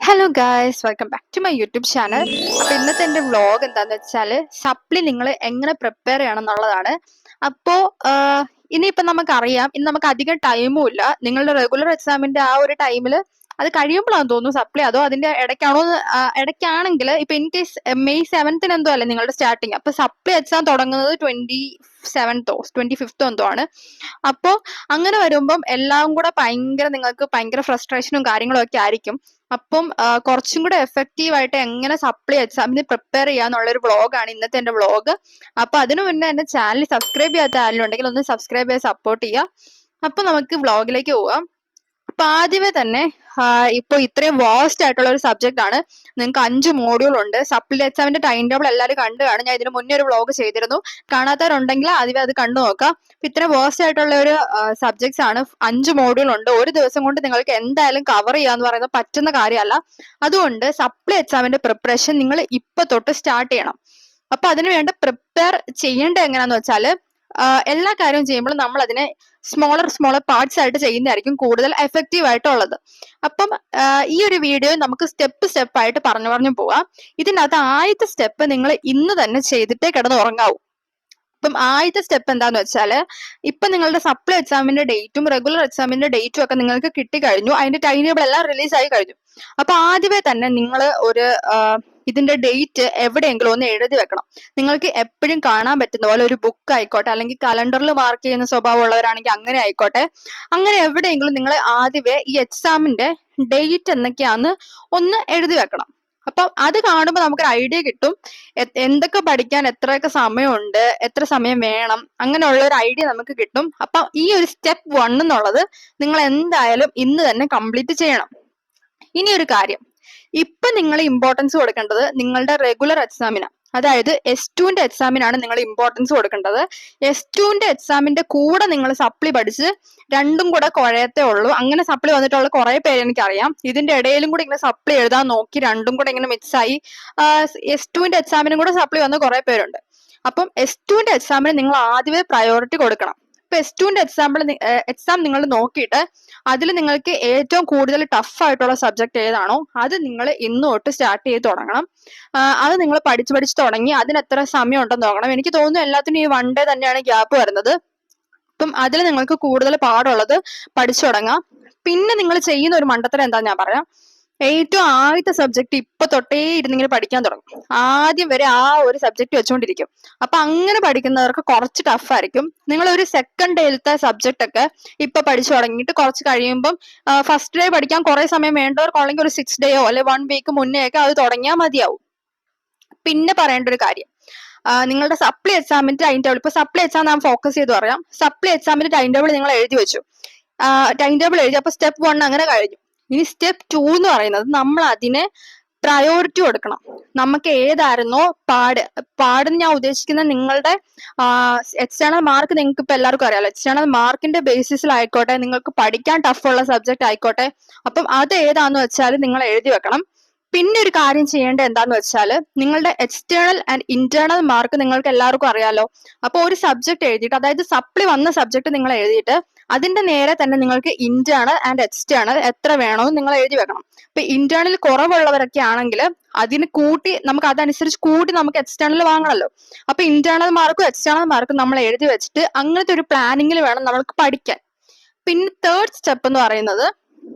Hello guys, welcome back to my YouTube channel. അപ്പൊ ഇന്നത്തെ എന്റെ വ്ളോഗ് എന്താന്ന് വെച്ചാല് സപ്ലി നിങ്ങൾ എങ്ങനെ പ്രിപ്പയർ ചെയ്യണം എന്നുള്ളതാണ്. അപ്പോ ഇനിയിപ്പോ നമുക്കറിയാം, ഇന്ന് നമുക്ക് അധികം ടൈമും ഇല്ല. നിങ്ങളുടെ റെഗുലർ എക്സാമിന്റെ ആ ഒരു ടൈമിൽ അത് കഴിയുമ്പോഴാണെന്ന് തോന്നുന്നു സപ്ലി, അതോ അതിന്റെ ഇടയ്ക്കാണോ ഇടയ്ക്കാണെങ്കിൽ ഇപ്പൊ ഇൻ കേസ് മെയ് 7th എന്തോ അല്ലേ നിങ്ങളുടെ സ്റ്റാർട്ടിങ്. അപ്പൊ സപ്ലി എക്സാം തുടങ്ങുന്നത് 27th 25th എന്തോ ആണ്. അപ്പോ അങ്ങനെ വരുമ്പം എല്ലാം കൂടെ നിങ്ങൾക്ക് ഭയങ്കര ഫ്രസ്ട്രേഷനും കാര്യങ്ങളും ഒക്കെ ആയിരിക്കും. അപ്പം കുറച്ചും കൂടെ എഫക്റ്റീവ് ആയിട്ട് എങ്ങനെ സപ്ലി എക്സാമിന് പ്രിപ്പയർ ചെയ്യാന്നുള്ളൊരു വ്ളോഗാണ് ഇന്നത്തെ എന്റെ വ്ളോഗ്. അപ്പൊ അതിനു മുന്നേ എന്റെ ചാനൽ സബ്സ്ക്രൈബ് ചെയ്യാത്ത ആരെങ്കിലും ഉണ്ടെങ്കിൽ ഒന്ന് സബ്സ്ക്രൈബ് ചെയ്ത് സപ്പോർട്ട് ചെയ്യുക. അപ്പൊ നമുക്ക് വ്ളോഗിലേക്ക് പോവാം. അപ്പൊ ആദ്യമേ തന്നെ ഇപ്പൊ ഇത്രയും വാസ്റ്റ് ആയിട്ടുള്ള ഒരു സബ്ജക്ട് ആണ്. നിങ്ങൾക്ക് 5 മോഡ്യൂൾ ഉണ്ട്. സപ്ലി എക്സാമിന്റെ ടൈം ടേബിൾ എല്ലാവരും കണ്ടു കാണും. ഞാൻ ഇതിന് മുന്നേ ഒരു വ്ളോഗ് ചെയ്തിരുന്നു. കാണാത്തവരുണ്ടെങ്കിൽ ആദ്യമേ അത് കണ്ടു നോക്കാം. ഇത്രയും വാസ്റ്റ് ആയിട്ടുള്ള ഒരു സബ്ജക്ട്സ് ആണ്. 5 മോഡ്യൂൾ ഉണ്ട്. ഒരു ദിവസം കൊണ്ട് നിങ്ങൾക്ക് എന്തായാലും കവർ ചെയ്യാന്ന് പറയുന്നത് പറ്റുന്ന കാര്യമല്ല. അതുകൊണ്ട് സപ്ലി എക്സാമിന്റെ പ്രിപ്പറേഷൻ നിങ്ങൾ ഇപ്പൊ തൊട്ട് സ്റ്റാർട്ട് ചെയ്യണം. അപ്പൊ അതിന് വേണ്ട പ്രിപ്പയർ ചെയ്യേണ്ടത് എങ്ങനെയാന്ന് വെച്ചാല് എല്ലാ കാര്യവും ചെയ്യുമ്പോൾ നമ്മൾ അതിനെ സ്മോളർ പാർട്സ് ആയിട്ട് ചെയ്യുന്നതായിരിക്കും കൂടുതൽ എഫക്റ്റീവ് ആയിട്ടുള്ളത്. അപ്പം ഈ ഒരു വീഡിയോ നമുക്ക് സ്റ്റെപ്പ് ആയിട്ട് പറഞ്ഞു പോവാം. ഇതിനകത്ത് ആദ്യത്തെ സ്റ്റെപ്പ് നിങ്ങൾ ഇന്ന് തന്നെ ചെയ്തിട്ടേ കിടന്ന് ഉറങ്ങാവൂ. അപ്പം ആദ്യത്തെ സ്റ്റെപ്പ് എന്താന്ന് വെച്ചാല്, ഇപ്പൊ നിങ്ങളുടെ സപ്ലി എക്സാമിന്റെ ഡേറ്റും റെഗുലർ എക്സാമിന്റെ ഡേറ്റും ഒക്കെ നിങ്ങൾക്ക് കിട്ടിക്കഴിഞ്ഞു. അതിന്റെ ടൈം ടേബിൾ എല്ലാം റിലീസ് ആയി കഴിഞ്ഞു. അപ്പൊ ആദ്യമേ തന്നെ നിങ്ങൾ ഒരു ഇതിന്റെ ഡേറ്റ് എവിടെയെങ്കിലും ഒന്ന് എഴുതി വെക്കണം. നിങ്ങൾക്ക് എപ്പോഴും കാണാൻ പറ്റുന്ന പോലെ ഒരു ബുക്ക് ആയിക്കോട്ടെ, അല്ലെങ്കിൽ കലണ്ടറിൽ മാർക്ക് ചെയ്യുന്ന സ്വഭാവമുള്ളവരാണെങ്കിൽ അങ്ങനെ ആയിക്കോട്ടെ. അങ്ങനെ എവിടെയെങ്കിലും നിങ്ങൾ ആദ്യമേ ഈ എക്സാമിന്റെ ഡേറ്റ് എന്തൊക്കെയാന്ന് ഒന്ന് എഴുതി വെക്കണം. അപ്പം അത് കാണുമ്പോൾ നമുക്കൊരു ഐഡിയ കിട്ടും, എന്തൊക്കെ പഠിക്കാൻ എത്രയൊക്കെ സമയമുണ്ട്, എത്ര സമയം വേണം, അങ്ങനെയുള്ള ഒരു ഐഡിയ നമുക്ക് കിട്ടും. അപ്പം ഈ ഒരു സ്റ്റെപ്പ് 1 എന്നുള്ളത് നിങ്ങൾ എന്തായാലും ഇന്ന് തന്നെ കംപ്ലീറ്റ് ചെയ്യണം. ഇനി ഒരു കാര്യം, ഇപ്പൊ നിങ്ങൾ ഇമ്പോർട്ടൻസ് കൊടുക്കേണ്ടത് നിങ്ങളുടെ റെഗുലർ എക്സാമിനാണ്. അതായത് S2ന്റെ എക്സാമിനാണ് നിങ്ങൾ ഇമ്പോർട്ടൻസ് കൊടുക്കേണ്ടത്. S2ന്റെ എക്സാമിന്റെ കൂടെ നിങ്ങൾ സപ്ലി പഠിച്ച് രണ്ടും കൂടെ കുഴയത്തേ ഉള്ളൂ. അങ്ങനെ സപ്ലി വന്നിട്ടുള്ള കുറെ പേര് എനിക്കറിയാം. ഇതിന്റെ ഇടയിലും കൂടെ ഇങ്ങനെ സപ്ലി എഴുതാൻ നോക്കി രണ്ടും കൂടെ ഇങ്ങനെ മിക്സ് ആയി S2ന്റെ എക്സാമിനും കൂടെ സപ്ലി വന്ന കുറെ പേരുണ്ട്. അപ്പം S2ന്റെ എക്സാമിന് നിങ്ങൾ ആദ്യമേ പ്രയോറിറ്റി കൊടുക്കണം. ഇപ്പൊ S2ന്റെ എക്സാം നിങ്ങൾ നോക്കിയിട്ട് അതിൽ നിങ്ങൾക്ക് ഏറ്റവും കൂടുതൽ ടഫ് ആയിട്ടുള്ള സബ്ജക്ട് ഏതാണോ അത് നിങ്ങൾ ഇന്ന് തൊട്ട് സ്റ്റാർട്ട് ചെയ്ത് തുടങ്ങണം. അത് നിങ്ങൾ പഠിച്ച് തുടങ്ങി അതിന് എത്ര സമയം ഉണ്ടെന്ന് നോക്കണം. എനിക്ക് തോന്നുന്നു എല്ലാത്തിനും ഈ 1 ഡേ തന്നെയാണ് ഗ്യാപ്പ് വരുന്നത്. അപ്പം അതിൽ നിങ്ങൾക്ക് കൂടുതൽ പാടുള്ളത് പഠിച്ചു തുടങ്ങാം. പിന്നെ നിങ്ങൾ ചെയ്യുന്ന ഒരു മണ്ടത്തരം എന്താന്ന് ഞാൻ പറയാം. ഏറ്റവും ആദ്യത്തെ സബ്ജക്ട് ഇപ്പൊ തൊട്ടേ ഇരുന്നിങ്ങനെ പഠിക്കാൻ തുടങ്ങും. ആദ്യം വരെ ആ ഒരു സബ്ജക്ട് വെച്ചുകൊണ്ടിരിക്കും. അപ്പൊ അങ്ങനെ പഠിക്കുന്നവർക്ക് കുറച്ച് ടഫ് ആയിരിക്കും. നിങ്ങൾ ഒരു സെക്കൻഡ് ഡേയിലത്തെ സബ്ജക്ട് ഒക്കെ ഇപ്പൊ പഠിച്ചു തുടങ്ങിയിട്ട് കുറച്ച് കഴിയുമ്പം ഫസ്റ്റ് ഡേ പഠിക്കാൻ കുറെ സമയം വേണ്ടവർക്കുണ്ടെങ്കിൽ ഒരു 6 ഡേയോ അല്ലെ 1 വീക്ക് മുന്നേ ഒക്കെ അത് തുടങ്ങിയാൽ മതിയാവും. പിന്നെ പറയേണ്ട ഒരു കാര്യം, നിങ്ങളുടെ സപ്ലി എക്സാമിന്റെ ടൈം ടേബിൾ, ഇപ്പൊ സപ്ലി എക്സാം നാം ഫോക്കസ് ചെയ്ത് പറയാം. സപ്ലി എക്സാമിന്റെ ടൈം ടേബിൾ നിങ്ങൾ എഴുതി വെച്ചു. ടൈം ടേബിൾ എഴുതി. അപ്പൊ സ്റ്റെപ്പ് 1 അങ്ങനെ കഴിഞ്ഞു. ഇനി സ്റ്റെപ്പ് 2 എന്ന് പറയുന്നത് നമ്മൾ അതിനെ പ്രയോറിറ്റി കൊടുക്കണം. നമുക്ക് ഏതായിരുന്നോ പാടെന്ന് ഞാൻ ഉദ്ദേശിക്കുന്നത് നിങ്ങളുടെ എക്സ്റ്റേണൽ മാർക്ക് നിങ്ങൾക്ക് ഇപ്പൊ എല്ലാവർക്കും അറിയാലോ. എക്സ്റ്റേണൽ മാർക്കിന്റെ ബേസിസിലായിക്കോട്ടെ, നിങ്ങൾക്ക് പഠിക്കാൻ ടഫ് ഉള്ള സബ്ജക്ട് ആയിക്കോട്ടെ, അപ്പം അത് ഏതാന്ന് വെച്ചാൽ നിങ്ങൾ എഴുതി വെക്കണം. പിന്നെ ഒരു കാര്യം ചെയ്യേണ്ടത് എന്താന്ന് വെച്ചാൽ, നിങ്ങളുടെ എക്സ്റ്റേണൽ ആൻഡ് ഇന്റേണൽ മാർക്ക് നിങ്ങൾക്ക് എല്ലാവർക്കും അറിയാലോ. അപ്പൊ ഒരു സബ്ജക്ട് എഴുതിയിട്ട്, അതായത് സപ്ലി വന്ന സബ്ജക്ട് നിങ്ങൾ എഴുതിയിട്ട് അതിന്റെ നേരെ തന്നെ നിങ്ങൾക്ക് ഇന്റേണൽ ആൻഡ് എക്സ്റ്റേണൽ എത്ര വേണമെന്ന് നിങ്ങൾ എഴുതി വെക്കണം. ഇപ്പൊ ഇന്റേണൽ കുറവുള്ളവരൊക്കെ ആണെങ്കിൽ അതിന് കൂട്ടി നമുക്ക് അതനുസരിച്ച് കൂട്ടി നമുക്ക് എക്സ്റ്റേണൽ വാങ്ങണമല്ലോ. അപ്പൊ ഇന്റേണൽ മാർക്കും എക്സ്റ്റേണൽ മാർക്കും നമ്മൾ എഴുതി വെച്ചിട്ട് അങ്ങനത്തെ ഒരു പ്ലാനിങ്ങിൽ വേണം നമ്മൾക്ക് പഠിക്കാൻ. പിന്നെ തേർഡ് സ്റ്റെപ്പ് എന്ന് പറയുന്നത്,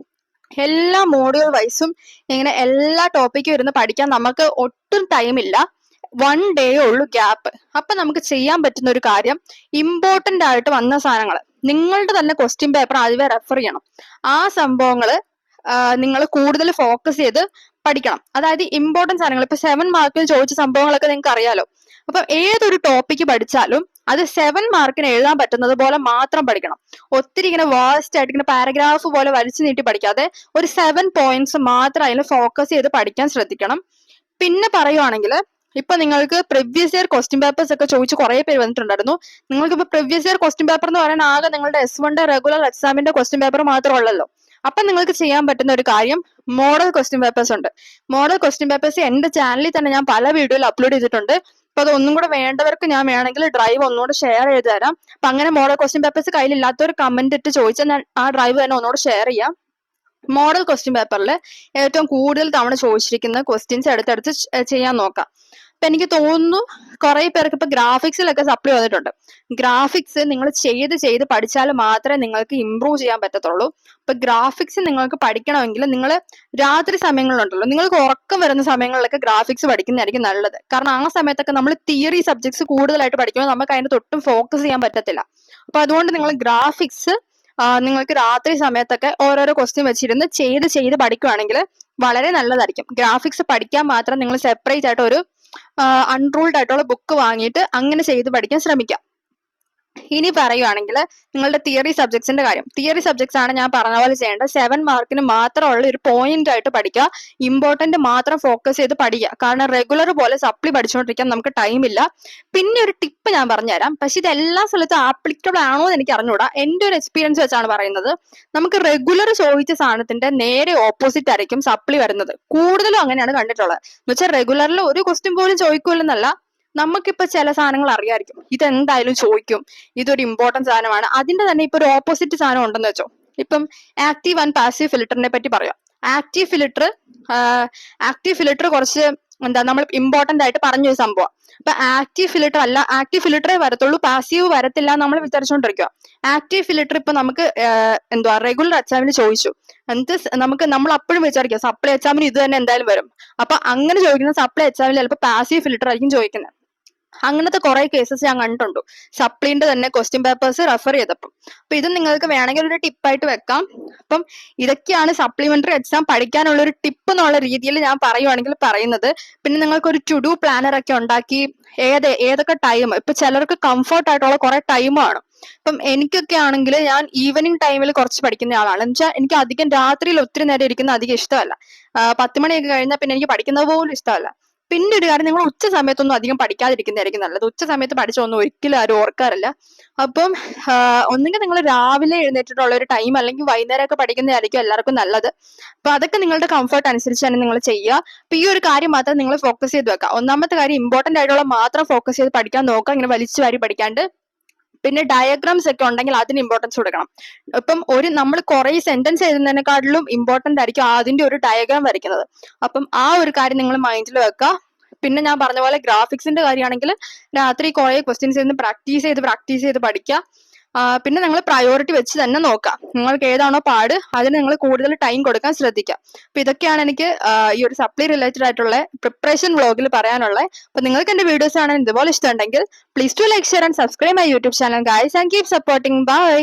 എല്ലാ മോഡ്യൂൾ വൈസും ഇങ്ങനെ എല്ലാ ടോപ്പിക്കും ഇരുന്ന് പഠിക്കാൻ നമുക്ക് ഒട്ടും ടൈമില്ല. 1 ഡേ ഉള്ളൂ ഗ്യാപ്പ്. അപ്പൊ നമുക്ക് ചെയ്യാൻ പറ്റുന്ന ഒരു കാര്യം, ഇമ്പോർട്ടന്റ് ആയിട്ട് വന്ന സാധനങ്ങൾ നിങ്ങളുടെ തന്നെ ക്വസ്റ്റ്യൻ പേപ്പർ ആദ്യമേ റെഫർ ചെയ്യണം. ആ സംഭവങ്ങൾ നിങ്ങൾ കൂടുതൽ ഫോക്കസ് ചെയ്ത് പഠിക്കണം. അതായത് ഇമ്പോർട്ടൻറ്റ് സാധനങ്ങൾ, ഇപ്പൊ 7 മാർക്കിന് ചോദിച്ച സംഭവങ്ങളൊക്കെ നിങ്ങൾക്ക് അറിയാലോ. അപ്പൊ ഏതൊരു ടോപ്പിക്ക് പഠിച്ചാലും അത് 7 മാർക്കിന് എഴുതാൻ പറ്റുന്നത് പോലെ മാത്രം പഠിക്കണം. ഒത്തിരി ഇങ്ങനെ വാസ്റ്റ് ആയിട്ട് ഇങ്ങനെ പാരഗ്രാഫ് പോലെ വലിച്ചു നീട്ടി പഠിക്കാതെ ഒരു 7 പോയിന്റ്സ് മാത്രം അതിൽ ഫോക്കസ് ചെയ്ത് പഠിക്കാൻ ശ്രദ്ധിക്കണം. പിന്നെ പറയുവാണെങ്കിൽ, ഇപ്പൊ നിങ്ങൾക്ക് പ്രീവിയസ് ഇയർ ക്വസ്റ്റ്യൻ പേപ്പേഴ്സ് ഒക്കെ ചോദിച്ച് കുറെ പേര് വന്നിട്ടുണ്ടായിരുന്നു. നിങ്ങൾക്ക് ഇപ്പൊ പ്രീവിയസ് ഇയർ ക്വസ്റ്റ്യൻ പേപ്പർ എന്ന് പറയാൻ ആകെ നിങ്ങളുടെ S1 റെഗുലർ എക്സാമിന്റെ ക്വസ്റ്റ്യൻ പേപ്പർ മാത്രമുള്ളല്ലോ. അപ്പൊ നിങ്ങൾക്ക് ചെയ്യാൻ പറ്റുന്ന ഒരു കാര്യം, മോഡൽ ക്വസ്റ്റ്യൻ പേപ്പേഴ്സ് ഉണ്ട്. മോഡൽ ക്വസ്റ്റ്യൻ പേപ്പേഴ്സ് എന്റെ ചാനലിൽ തന്നെ ഞാൻ പല വീഡിയോയിൽ അപ്ലോഡ് ചെയ്തിട്ടുണ്ട്. അപ്പൊ അത് ഒന്നും കൂടെ വേണ്ടവർക്ക് ഞാൻ വേണമെങ്കിൽ ഡ്രൈവ് ഒന്നുകൂടെ ഷെയർ ചെയ്ത് തരാം. അപ്പൊ അങ്ങനെ മോഡൽ ക്വസ്റ്റ്യൻ പേപ്പേഴ്സ് കയ്യിലില്ലാത്തവർ കമന്റ് ഇട്ട് ചോദിച്ചാൽ ഞാൻ ആ ഡ്രൈവ് തന്നെ ഒന്നുകൂടെ ഷെയർ ചെയ്യാം. മോഡൽ ക്വസ്റ്റ്യൻ പേപ്പറിൽ ഏറ്റവും കൂടുതൽ തവണ ചോദിച്ചിരിക്കുന്ന ക്വസ്റ്റ്യൻസ് എടുത്തെടുത്ത് ചെയ്യാൻ നോക്കാം. അപ്പൊ എനിക്ക് തോന്നുന്നു കുറെ പേർക്ക് ഇപ്പൊ ഗ്രാഫിക്സിലൊക്കെ സപ്ലി വന്നിട്ടുണ്ട്. ഗ്രാഫിക്സ് നിങ്ങൾ ചെയ്ത് പഠിച്ചാൽ മാത്രമേ നിങ്ങൾക്ക് ഇമ്പ്രൂവ് ചെയ്യാൻ പറ്റത്തുള്ളൂ. ഇപ്പൊ ഗ്രാഫിക്സ് നിങ്ങൾക്ക് പഠിക്കണമെങ്കിൽ നിങ്ങൾ രാത്രി സമയങ്ങളിലുണ്ടല്ലോ, നിങ്ങൾക്ക് ഉറക്കം വരുന്ന സമയങ്ങളിലൊക്കെ ഗ്രാഫിക്സ് പഠിക്കുന്നതായിരിക്കും നല്ലത്. കാരണം ആ സമയത്തൊക്കെ നമ്മൾ തിയറി സബ്ജക്ട്സ് കൂടുതലായിട്ട് പഠിക്കുമ്പോൾ നമുക്ക് അതിന് തൊട്ടും ഫോക്കസ് ചെയ്യാൻ പറ്റത്തില്ല. അപ്പൊ അതുകൊണ്ട് നിങ്ങൾ ഗ്രാഫിക്സ് നിങ്ങൾക്ക് രാത്രി സമയത്തൊക്കെ ഓരോരോ ക്വസ്റ്റ്യൻ വെച്ചിരുന്ന് ചെയ്ത് പഠിക്കുവാണെങ്കിൽ വളരെ നല്ലതായിരിക്കും. ഗ്രാഫിക്സ് പഠിക്കാൻ മാത്രം നിങ്ങൾ സെപ്പറേറ്റ് ആയിട്ട് ഒരു അൺറൂൾഡ് ആയിട്ടുള്ള ബുക്ക് വാങ്ങിയിട്ട് അങ്ങനെ ചെയ്ത് പഠിക്കാൻ ശ്രമിക്കാം. ഇനി പറയുവാണെങ്കിൽ നിങ്ങളുടെ തിയറി സബ്ജക്ട്സിന്റെ കാര്യം. തിയറി സബ്ജക്ട്സ് ആണ് ഞാൻ പറഞ്ഞ പോലെ ചെയ്യേണ്ടത്. 7 മാർക്കിന് മാത്രമുള്ള ഒരു പോയിന്റ് ആയിട്ട് പഠിക്കുക. ഇമ്പോർട്ടന്റ് മാത്രം ഫോക്കസ് ചെയ്ത് പഠിക്കുക. കാരണം റെഗുലർ പോലെ സപ്ലി പഠിച്ചുകൊണ്ടിരിക്കാൻ നമുക്ക് ടൈം ഇല്ല. പിന്നെ ഒരു ടിപ്പ് ഞാൻ പറഞ്ഞുതരാം, പക്ഷെ ഇത് എല്ലാ സ്ഥലത്തും ആപ്ലിക്കബിൾ ആണോ എന്ന് എനിക്ക് അറിഞ്ഞൂടാ. എന്റെ ഒരു എക്സ്പീരിയൻസ് വെച്ചാണ് പറയുന്നത്. നമുക്ക് റെഗുലർ ചോദിച്ച സാധനത്തിന്റെ നേരെ ഓപ്പോസിറ്റ് ആയിരിക്കും സപ്ലി വരുന്നത്. കൂടുതലും അങ്ങനെയാണ് കണ്ടിട്ടുള്ളത്. എന്ന് വെച്ചാൽ റെഗുലറിൽ ഒരു ക്വസ്റ്റ്യൻ പോലും ചോദിക്കൂലെന്നല്ല, നമുക്കിപ്പോ ചില സാധനങ്ങൾ അറിയാമായിരിക്കും, ഇതെന്തായാലും ചോദിക്കും, ഇതൊരു ഇമ്പോർട്ടന്റ് സാധനമാണ്. അതിന്റെ തന്നെ ഇപ്പൊ ഒരു ഓപ്പോസിറ്റ് സാധനം ഉണ്ടെന്ന് വെച്ചോ. ഇപ്പം ആക്റ്റീവ് ആൻഡ് പാസീവ് ഫിൽറ്ററിനെ പറ്റി പറയാം. ആക്റ്റീവ് ഫിൽറ്റർ കുറച്ച് നമ്മൾ ഇമ്പോർട്ടന്റ് ആയിട്ട് പറഞ്ഞൊരു സംഭവം. അപ്പൊ ആക്റ്റീവ് ഫിൽറ്ററേ വരത്തുള്ളൂ, പാസീവ് വരത്തില്ല നമ്മൾ വിചാരിച്ചുകൊണ്ടിരിക്കുക. ആക്റ്റീവ് ഫിൽറ്റർ ഇപ്പൊ നമുക്ക് റെഗുലർ എക്സാമിന് ചോദിച്ചു, നമ്മൾ അപ്പോഴും വിചാരിക്കുക സപ്ലൈ എക്സാമിന് ഇത് തന്നെ എന്തായാലും വരും. അപ്പൊ അങ്ങനെ ചോദിക്കുന്ന സപ്ലൈ എക്സാമിൽ ചിലപ്പോൾ പാസീവ് ഫിൽറ്റർ ആയിരിക്കും ചോദിക്കുന്നത്. അങ്ങനത്തെ കുറെ കേസസ് ഞാൻ കണ്ടിട്ടുണ്ട് സപ്ലിന്റെ തന്നെ ക്വസ്റ്റ്യൻ പേപ്പേഴ്സ് റെഫർ ചെയ്തപ്പം. അപ്പൊ ഇത് നിങ്ങൾക്ക് വേണമെങ്കിൽ ഒരു ടിപ്പായിട്ട് വെക്കാം. അപ്പം ഇതൊക്കെയാണ് സപ്ലിമെന്ററി എക്സാം പഠിക്കാനുള്ള ഒരു ടിപ്പ് എന്നുള്ള രീതിയിൽ ഞാൻ പറയുവാണെങ്കിൽ പറയുന്നത്. പിന്നെ നിങ്ങൾക്ക് ഒരു ടു ഡു പ്ലാനർ ഒക്കെ ഉണ്ടാക്കി ഏതൊക്കെ ടൈം, ഇപ്പൊ ചിലർക്ക് കംഫർട്ട് ആയിട്ടുള്ള കുറെ ടൈമാണ്. ഇപ്പം എനിക്കൊക്കെ ആണെങ്കിൽ ഞാൻ ഈവനിങ് ടൈമിൽ കുറച്ച് പഠിക്കുന്ന ആളാണ്. എന്ന് വെച്ചാൽ എനിക്ക് അധികം രാത്രിയിൽ ഒത്തിരി നേരം ഇരിക്കുന്ന അധികം ഇഷ്ടമല്ല. 10 മണിയൊക്കെ കഴിഞ്ഞാൽ പിന്നെ എനിക്ക് പഠിക്കുന്നത് പോലും ഇഷ്ടമല്ല. പിന്നെ ഒരു കാര്യം, നിങ്ങൾ ഉച്ച സമയത്തൊന്നും അധികം പഠിക്കാതിരിക്കുന്നതായിരിക്കും നല്ലത്. ഉച്ച സമയത്ത് പഠിച്ചൊന്നും ഒരിക്കലും ആരും ഓർക്കാറില്ല. അപ്പം ഒന്നുകിൽ നിങ്ങൾ രാവിലെ എഴുന്നേറ്റിട്ടുള്ള ഒരു ടൈം അല്ലെങ്കിൽ വൈകുന്നേരമൊക്കെ പഠിക്കുന്നതായിരിക്കും എല്ലാവർക്കും നല്ലത്. അപ്പൊ അതൊക്കെ നിങ്ങളുടെ കംഫർട്ട് അനുസരിച്ച് തന്നെ നിങ്ങൾ ചെയ്യുക. അപ്പൊ ഈ ഒരു കാര്യം മാത്രം നിങ്ങൾ ഫോക്കസ് ചെയ്ത് വെക്കുക. ഒന്നാമത്തെ കാര്യം, ഇമ്പോർട്ടന്റ് ആയിട്ടുള്ള മാത്രം ഫോക്കസ് ചെയ്ത് പഠിക്കാൻ നോക്കുക, ഇങ്ങനെ വലിച്ചു വാരി പഠിക്കാണ്ട്. പിന്നെ ഡയഗ്രാംസ് ഒക്കെ ഉണ്ടെങ്കിൽ അതിന് ഇമ്പോർട്ടൻസ് കൊടുക്കണം. ഇപ്പം നമ്മൾ കുറെ സെന്റൻസ് എഴുതുന്നതിനെക്കാട്ടിലും ഇമ്പോർട്ടന്റ് ആയിരിക്കും അതിന്റെ ഒരു ഡയഗ്രാം വരയ്ക്കുന്നത്. അപ്പം ആ ഒരു കാര്യം നിങ്ങൾ മൈൻഡിൽ വെക്കുക. പിന്നെ ഞാൻ പറഞ്ഞ പോലെ ഗ്രാഫിക്സിന്റെ കാര്യമാണെങ്കിൽ രാത്രി കുറെ ക്വസ്റ്റ്യൻസ് പ്രാക്ടീസ് ചെയ്ത് പഠിക്കുക. പിന്നെ നിങ്ങൾ പ്രയോറിറ്റി വെച്ച് തന്നെ നോക്കാം. നിങ്ങൾക്ക് ഏതാണോ പാട് അതിന് നിങ്ങൾ കൂടുതൽ ടൈം കൊടുക്കാൻ ശ്രദ്ധിക്കുക. അപ്പൊ ഇതൊക്കെയാണ് എനിക്ക് ഈ ഒരു സപ്ലി റിലേറ്റഡ് ആയിട്ടുള്ള പ്രിപ്പറേഷൻ വ്ളോഗിൽ പറയാനുള്ളത്. അപ്പൊ നിങ്ങൾക്ക് എന്റെ വീഡിയോസ് കാണാൻ ഇതുപോലെ ഇഷ്ടമുണ്ടെങ്കിൽ please to like, share and subscribe my YouTube channel guys and keep supporting. By.